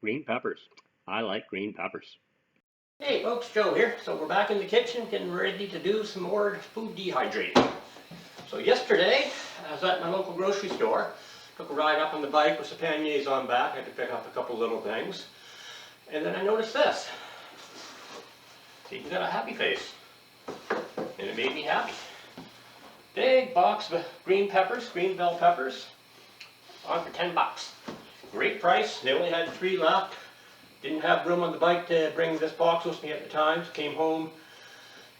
Green peppers. I like green peppers. Hey folks, Joe here. So we're back in the kitchen getting ready to do some more food dehydrating. So yesterday I was at my local grocery store, took a ride up on the bike with some panniers on back. I had to pick up a couple little things. And then I noticed this. See, you got a happy face. And it made me happy. Big box of green peppers, green bell peppers, on for 10 bucks. Great price. They only had 3 left. Didn't have room on the bike to bring this box with me at the time, so came home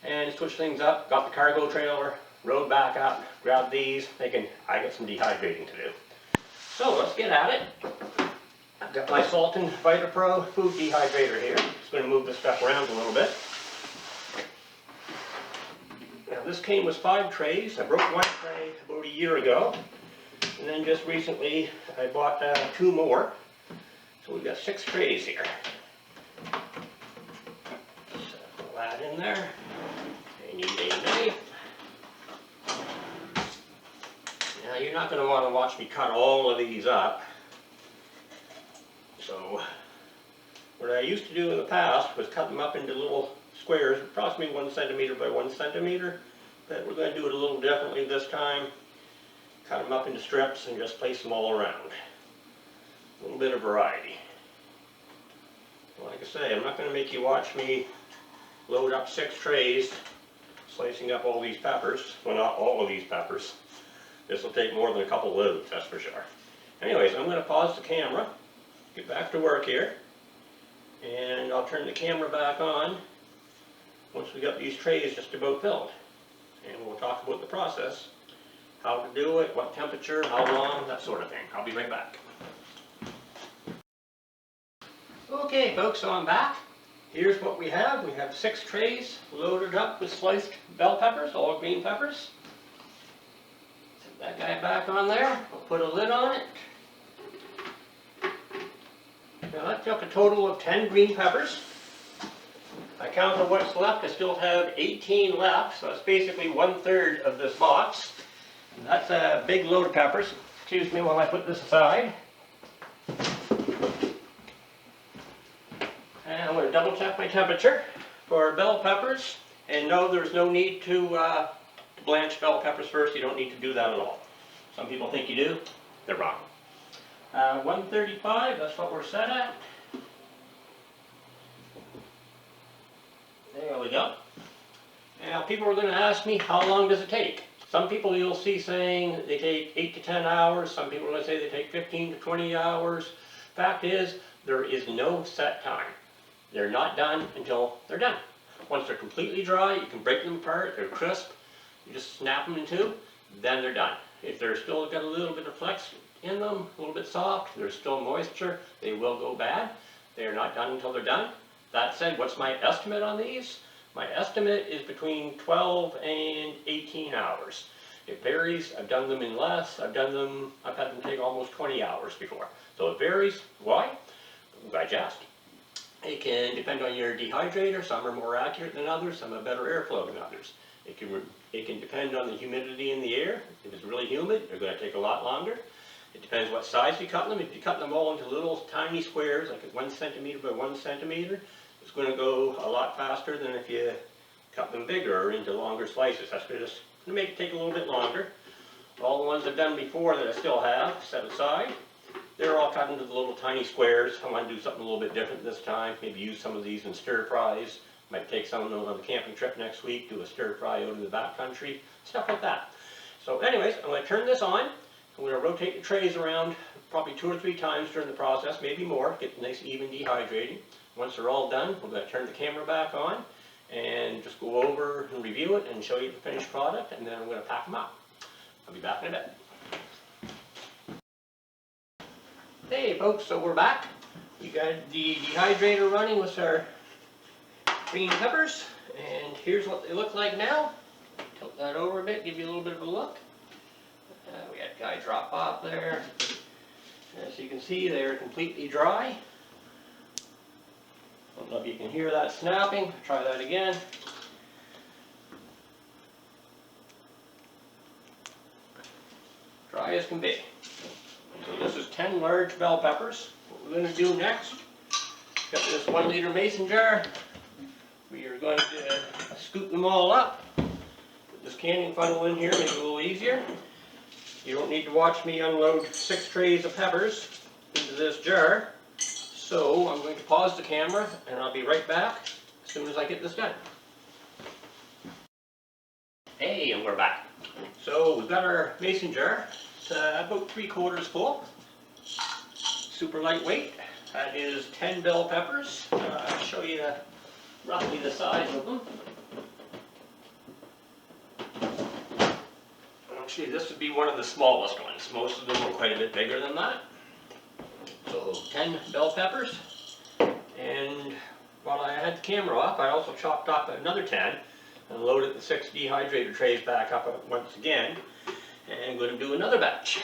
and switched things up, got the cargo trailer, rode back up, grabbed these, thinking I got some dehydrating to do. So let's get at it. I've got my Salton VitaPro Food Dehydrator here. Just going to move this stuff around a little bit. Now this came with 5 trays. I broke one tray about a year ago, and then just recently I bought 2 more. So we've got 6 trays here. Put that in there. I need a knife. Now you're not going to want to watch me cut all of these up. So what I used to do in the past was cut them up into little squares, approximately 1 centimeter by 1 centimeter. But we're going to do it a little differently this time. Cut them up into strips and just place them all around. A little bit of variety. Like I say, I'm not going to make you watch me load up 6 trays, slicing up all these peppers. Well, not all of these peppers. This will take more than a couple loads, that's for sure. Anyways, I'm going to pause the camera, get back to work here, and I'll turn the camera back on once we got these trays just about filled. And we'll talk about the process, how to do it, what temperature, how long, that sort of thing. I'll be right back. Okay folks, so I'm back. Here's what we have. We have 6 trays loaded up with sliced bell peppers, all green peppers. Set that guy back on there. I'll put a lid on it. Now that took a total of 10 green peppers. I counted what's left. I still have 18 left, so that's basically 1/3 of this box. And that's a big load of peppers. Excuse me while I put this aside. And I'm going to double check my temperature for bell peppers. And no, there's no need to blanch bell peppers first. You don't need to do that at all. Some people think you do. They're wrong. 135, that's what we're set at. There we go. Now people are going to ask me, how long does it take? Some people you'll see saying they take 8 to 10 hours. Some people are going to say they take 15 to 20 hours. Fact is, there is no set time. They're not done until they're done. Once they're completely dry, you can break them apart, they're crisp, you just snap them in 2, then they're done. If they're still got a little bit of flex in them, a little bit soft, there's still moisture, they will go bad. They are not done until they're done. That said, what's my estimate on these? My estimate is between 12 and 18 hours. It varies. I've done them in less. I've had them take almost 20 hours before. So it varies. Why? Digest. It can depend on your dehydrator. Some are more accurate than others. Some have better airflow than others. It can depend on the humidity in the air. If it's really humid, they're going to take a lot longer. It depends what size you cut them. If you cut them all into little tiny squares, like 1 centimeter by 1 centimeter, it's going to go a lot faster than if you cut them bigger or into longer slices. That's going to make it take a little bit longer. All the ones I've done before that I still have set aside, they're all cut into the little tiny squares. I want to do something a little bit different this time. Maybe use some of these in stir fries. Might take some of those on the camping trip next week, do a stir fry out in the backcountry, stuff like that. So anyways, I'm going to turn this on. I'm going to rotate the trays around probably 2 or 3 times during the process, maybe more, get nice even dehydrating. Once they're all done, we're going to turn the camera back on and just go over and review it and show you the finished product, and then I'm going to pack them up. I'll be back in a bit. Hey folks, so we're back. We got the dehydrator running with our green peppers, and here's what they look like now. Tilt that over a bit, give you a little bit of a look. We had a guy drop off there. As you can see, they're completely dry. I don't know if you can hear that snapping. Try that again. Dry as can be. So this is 10 large bell peppers. What we're going to do next Got this 1 liter mason jar. We are going to scoop them all up. Put this canning funnel in here, make it a little easier. You don't need to watch me unload 6 trays of peppers into this jar. So I'm going to pause the camera and I'll be right back as soon as I get this done. Hey, and we're back. So we've got our mason jar. It's about 3/4 full. Super lightweight. That is 10 bell peppers. I'll show you roughly the size of them. Actually, this would be one of the smallest ones. Most of them are quite a bit bigger than that. So 10 bell peppers. And while I had the camera off, I also chopped up another 10 and loaded the 6 dehydrator trays back up once again. And I'm going to do another batch.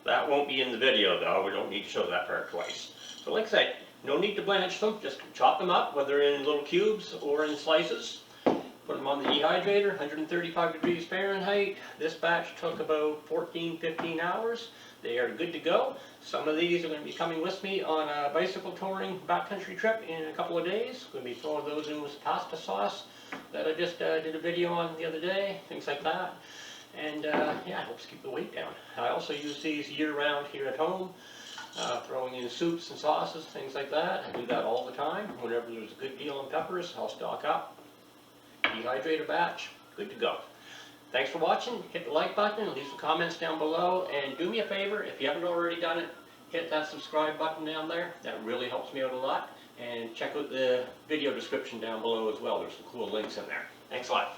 That won't be in the video though. We don't need to show that part twice. So like I said, no need to blanch them. Just chop them up, whether in little cubes or in slices. Put them on the dehydrator, 135 degrees Fahrenheit. This batch took about 14-15 hours. They are good to go. Some of these are going to be coming with me on a bicycle touring backcountry trip in a couple of days. Going to be throwing those in with pasta sauce that I just did a video on the other day, things like that. And yeah, it helps keep the weight down. I also use these year-round here at home, throwing in soups and sauces, things like that. I do that all the time. Whenever there's a good deal on peppers, I'll stock up, dehydrate a batch, good to go. Thanks for watching. Hit the like button, leave some comments down below, and do me a favor, if you haven't already done it, hit that subscribe button down there. That really helps me out a lot. And check out the video description down below as well. There's some cool links in there. Thanks a lot.